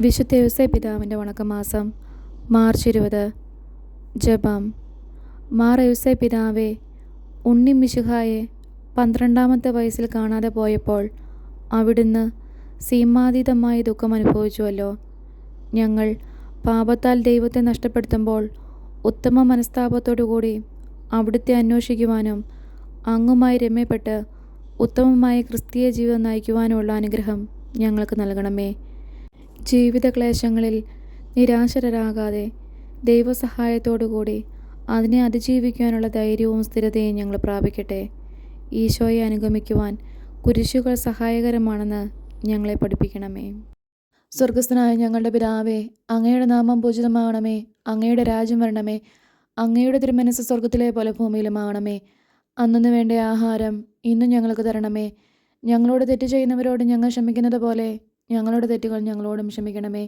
വിശുദ്ധ യോസേപ്പ് പിതാവിൻ്റെ വണക്കമാസം മാർച്ച് 20. ജപം. മാർ യോസേപ്പ് പിതാവേ, ഉണ്ണി മിശിഹായെ 12-ാമത്തെ വയസ്സിൽ കാണാതെ പോയപ്പോൾ അവിടുന്ന് സീമാതീതമായ ദുഃഖം അനുഭവിച്ചുവല്ലോ. ഞങ്ങൾ പാപത്താൽ ദൈവത്തെ നഷ്ടപ്പെടുത്തുമ്പോൾ ഉത്തമ മനസ്താപത്തോടുകൂടി അവിടുത്തെ അന്വേഷിക്കുവാനും അങ്ങുമായി രമ്യപ്പെട്ട് ഉത്തമമായ ക്രിസ്തീയ ജീവിതം നയിക്കുവാനുമുള്ള അനുഗ്രഹം ഞങ്ങൾക്ക് നൽകണമേ. ജീവിത ക്ലേശങ്ങളിൽ നിരാശരാകാതെ ദൈവസഹായത്തോടുകൂടി അതിനെ അതിജീവിക്കുവാനുള്ള ധൈര്യവും സ്ഥിരതയും ഞങ്ങൾ പ്രാപിക്കട്ടെ. ഈശോയെ അനുഗമിക്കുവാൻ കുരിശുകൾ സഹായകരമാണെന്ന് ഞങ്ങളെ പഠിപ്പിക്കണമേ. സ്വർഗസ്ഥനായ ഞങ്ങളുടെ പിതാവേ, അങ്ങയുടെ നാമം പൂജിതമാകണമേ. അങ്ങയുടെ രാജ്യം വരണമേ. അങ്ങയുടെ തിരുമനസ്സ് സ്വർഗത്തിലെ പോലെ ഭൂമിയിലുമാകണമേ. അന്നു വേണ്ട ആഹാരം ഇന്നും ഞങ്ങൾക്ക് തരണമേ. ഞങ്ങളോട് തെറ്റ് ചെയ്യുന്നവരോട് ഞങ്ങൾ ക്ഷമിക്കുന്നത് പോലെ ഞങ്ങളുടെ തെറ്റുകൾ ഞങ്ങളോടും ക്ഷമിക്കണമേ.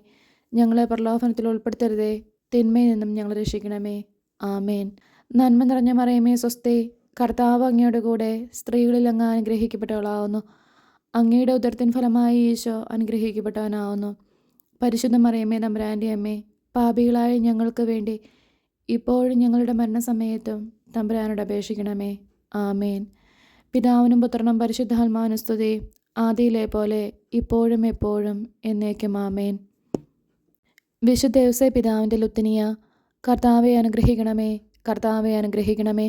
ഞങ്ങളെ പ്രലോഭനത്തിൽ ഉൾപ്പെടുത്തരുതേ, തിന്മയിൽ നിന്നും ഞങ്ങൾ രക്ഷിക്കണമേ. ആമേൻ. നന്മ നിറഞ്ഞ മറിയമേ സ്വസ്തി, കർത്താവ് അങ്ങയുടെ കൂടെ സ്ത്രീകളിൽ അങ്ങ് അനുഗ്രഹിക്കപ്പെട്ടവളാവുന്നു. അങ്ങയുടെ ഉദരത്തിൻ ഫലമായി ഈശോ അനുഗ്രഹിക്കപ്പെട്ടവനാവുന്നു. പരിശുദ്ധ മറിയമേ തമ്പുരാൻ്റെ അമ്മേ, പാപികളായ ഞങ്ങൾക്ക് വേണ്ടി ഇപ്പോഴും ഞങ്ങളുടെ മരണസമയത്തും തമ്പുരാനോട് അപേക്ഷിക്കണമേ. ആമേൻ. പിതാവിനും പുത്രനും പരിശുദ്ധാത്മാവിനും സ്തുതി, ആദിയിലെ പോലെ ഇപ്പോഴും എപ്പോഴും എന്നേക്കും. ആമേൻ. വിശുദ്ധ യോസേപ്പ് പിതാവിൻ്റെ ലുത്തിനിയ. കർത്താവെ അനുഗ്രഹിക്കണമേ, കർത്താവെ അനുഗ്രഹിക്കണമേ.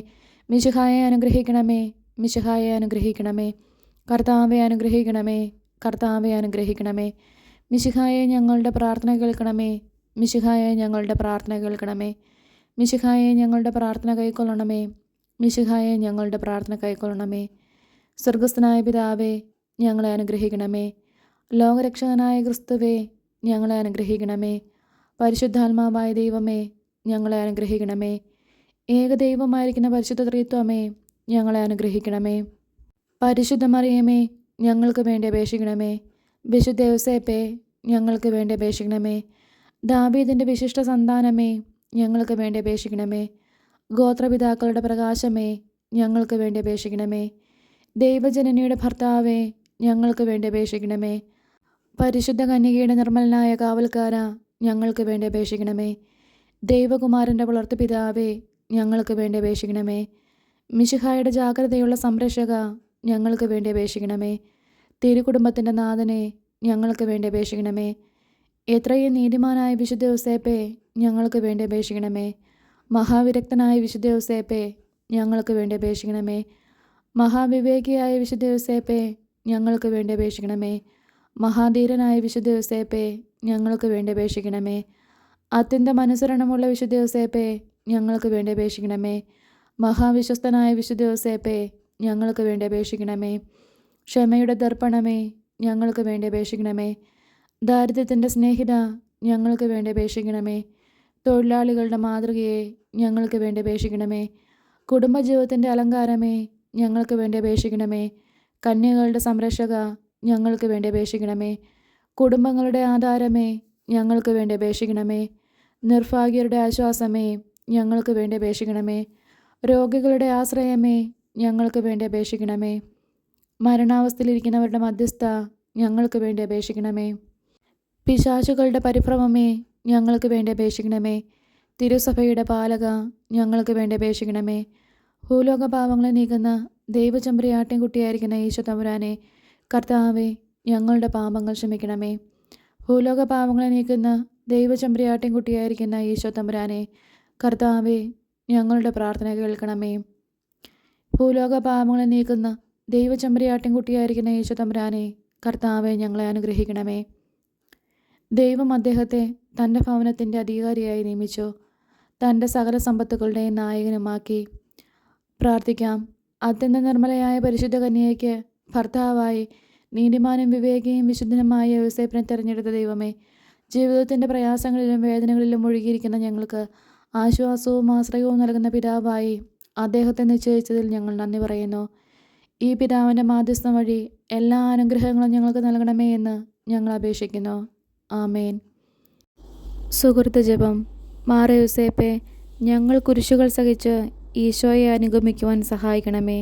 മിശിഹായെ അനുഗ്രഹിക്കണമേ, മിശിഹായെ അനുഗ്രഹിക്കണമേ. കർത്താവെ അനുഗ്രഹിക്കണമേ, കർത്താവെ അനുഗ്രഹിക്കണമേ. മിശിഹായെ ഞങ്ങളുടെ പ്രാർത്ഥന കേൾക്കണമേ, മിശിഹായെ ഞങ്ങളുടെ പ്രാർത്ഥന കേൾക്കണമേ. മിശിഹായെ ഞങ്ങളുടെ പ്രാർത്ഥന കൈക്കൊള്ളണമേ, മിശിഹായെ ഞങ്ങളുടെ പ്രാർത്ഥന കൈക്കൊള്ളണമേ. സ്വർഗസ്ഥനായ പിതാവേ, ഞങ്ങളെ അനുഗ്രഹിക്കണമേ. ലോകരക്ഷകനായ ക്രിസ്തുവേ, ഞങ്ങളെ അനുഗ്രഹിക്കണമേ. പരിശുദ്ധാത്മാവായ ദൈവമേ, ഞങ്ങളെ അനുഗ്രഹിക്കണമേ. ഏകദൈവമായിരിക്കുന്ന പരിശുദ്ധ ത്രിത്വമേ, ഞങ്ങളെ അനുഗ്രഹിക്കണമേ. പരിശുദ്ധ മറിയമേ, ഞങ്ങൾക്ക് വേണ്ടി അപേക്ഷിക്കണമേ. വിശുദ്ധ യോസേപ്പേ, ഞങ്ങൾക്ക് വേണ്ടി അപേക്ഷിക്കണമേ. ദാവീദിൻ്റെ വിശിഷ്ട സന്താനമേ, ഞങ്ങൾക്ക് വേണ്ടി അപേക്ഷിക്കണമേ. ഗോത്രപിതാക്കളുടെ പ്രകാശമേ, ഞങ്ങൾക്ക് വേണ്ടി അപേക്ഷിക്കണമേ. ദൈവജനനിയുടെ ഭർത്താവേ, ഞങ്ങൾക്ക് വേണ്ടി അപേക്ഷിക്കണമേ. പരിശുദ്ധ കന്യകയുടെ നിർമ്മലനായ കാവൽക്കാര, ഞങ്ങൾക്ക് വേണ്ടി അപേക്ഷിക്കണമേ. ദൈവകുമാരൻ്റെ വളർത്തു പിതാവേ, ഞങ്ങൾക്ക് വേണ്ടി അപേക്ഷിക്കണമേ. മിശിഹായുടെ ജാഗ്രതയുള്ള സംരക്ഷക, ഞങ്ങൾക്ക് വേണ്ടി അപേക്ഷിക്കണമേ. തിരുകുടുംബത്തിൻ്റെ നാഥനെ, ഞങ്ങൾക്ക് വേണ്ടി അപേക്ഷിക്കണമേ. എത്രയും നീതിമാനായ വിശുദ്ധ യോസേപ്പേ, ഞങ്ങൾക്ക് വേണ്ടി അപേക്ഷിക്കണമേ. മഹാവിരക്തനായ വിശുദ്ധ യോസേപ്പേ, ഞങ്ങൾക്ക് വേണ്ടി അപേക്ഷിക്കണമേ. മഹാവിവേകിയായ വിശുദ്ധ യോസേപ്പേ, ഞങ്ങൾക്ക് വേണ്ടി അപേക്ഷിക്കണമേ. മഹാധീരനായ വിശുദ്ധ യോസേപ്പേ, ഞങ്ങൾക്ക് വേണ്ടി അപേക്ഷിക്കണമേ. അത്യന്തം അനുസരണമുള്ള വിശുദ്ധ യോസേപ്പേ, ഞങ്ങൾക്ക് വേണ്ടി അപേക്ഷിക്കണമേ. മഹാവിശ്വസ്തനായ വിശുദ്ധ യോസേപ്പേ, ഞങ്ങൾക്ക് വേണ്ടി അപേക്ഷിക്കണമേ. ക്ഷമയുടെ ദർപ്പണമേ, ഞങ്ങൾക്ക് വേണ്ടി അപേക്ഷിക്കണമേ. ദാരിദ്ര്യത്തിൻ്റെ സ്നേഹിത, ഞങ്ങൾക്ക് വേണ്ടി അപേക്ഷിക്കണമേ. തൊഴിലാളികളുടെ മാതൃകയെ, ഞങ്ങൾക്ക് വേണ്ടി അപേക്ഷിക്കണമേ. കുടുംബജീവിതത്തിൻ്റെ അലങ്കാരമേ, ഞങ്ങൾക്ക് വേണ്ടി അപേക്ഷിക്കണമേ. കന്യകളുടെ സംരക്ഷക, ഞങ്ങൾക്ക് വേണ്ടി അപേക്ഷിക്കണമേ. കുടുംബങ്ങളുടെ ആധാരമേ, ഞങ്ങൾക്ക് വേണ്ടി അപേക്ഷിക്കണമേ. നിർഭാഗ്യരുടെ ആശ്വാസമേ, ഞങ്ങൾക്ക് വേണ്ടി അപേക്ഷിക്കണമേ. രോഗികളുടെ ആശ്രയമേ, ഞങ്ങൾക്ക് വേണ്ടി അപേക്ഷിക്കണമേ. മരണാവസ്ഥയിലിരിക്കുന്നവരുടെ മധ്യസ്ഥ, ഞങ്ങൾക്ക് വേണ്ടി അപേക്ഷിക്കണമേ. പിശാചുകളുടെ പരിഭ്രമമേ, ഞങ്ങൾക്ക് വേണ്ടി അപേക്ഷിക്കണമേ. തിരുസഭയുടെ പാലക, ഞങ്ങൾക്ക് വേണ്ടി അപേക്ഷിക്കണമേ. ഭൂലോക പാപങ്ങളെ നീക്കുന്ന ദൈവചമ്പരിയാട്ടിൻകുട്ടിയായിരിക്കുന്ന ഈശോ തമ്പുരാനെ, കർത്താവെ, ഞങ്ങളുടെ പാപങ്ങൾ ക്ഷമിക്കണമേ. ഭൂലോക പാപങ്ങളെ നീക്കുന്ന ദൈവചമ്പരിയാട്ടിൻകുട്ടിയായിരിക്കുന്ന ഈശോ തമ്പുരാനെ, കർത്താവെ, ഞങ്ങളുടെ പ്രാർത്ഥന കേൾക്കണമേ. ഭൂലോക പാപങ്ങളെ നീക്കുന്ന ദൈവചമ്പരിയാട്ടിൻകുട്ടിയായിരിക്കുന്ന ഈശോ തമ്പുരാനെ, കർത്താവെ, ഞങ്ങളെ അനുഗ്രഹിക്കണമേ. ദൈവം അദ്ദേഹത്തെ തൻ്റെ ഭവനത്തിൻ്റെ അധികാരിയായി നിയമിച്ചു, തൻ്റെ സകല സമ്പത്തുകളുടെയും നായകനുമാക്കി. പ്രാർത്ഥിക്കാം. അത്യന്ത നിർമ്മലയായ പരിശുദ്ധ കന്യകയ്ക്ക് ഭർത്താവായി നീതിമാനും വിവേകിയും വിശുദ്ധനുമായ യോസേപ്പിനെ തിരഞ്ഞെടുത്ത ദൈവമേ, ജീവിതത്തിൻ്റെ പ്രയാസങ്ങളിലും വേദനകളിലും ഒഴുകിയിരിക്കുന്ന ഞങ്ങൾക്ക് ആശ്വാസവും ആശ്രയവും നൽകുന്ന പിതാവായി അദ്ദേഹത്തെ നിശ്ചയിച്ചതിൽ ഞങ്ങൾ നന്ദി പറയുന്നു. ഈ പിതാവിൻ്റെ മാധ്യസ്ഥം വഴി എല്ലാ അനുഗ്രഹങ്ങളും ഞങ്ങൾക്ക് നൽകണമേ എന്ന് ഞങ്ങൾ അപേക്ഷിക്കുന്നു. ആമേൻ. സുഹൃത്ത് ജപം. മാർ യോസേപ്പേ, ഞങ്ങൾ കുരിശുകൾ സഹിച്ച് ഈശോയെ അനുഗമിക്കുവാൻ സഹായിക്കണമേ.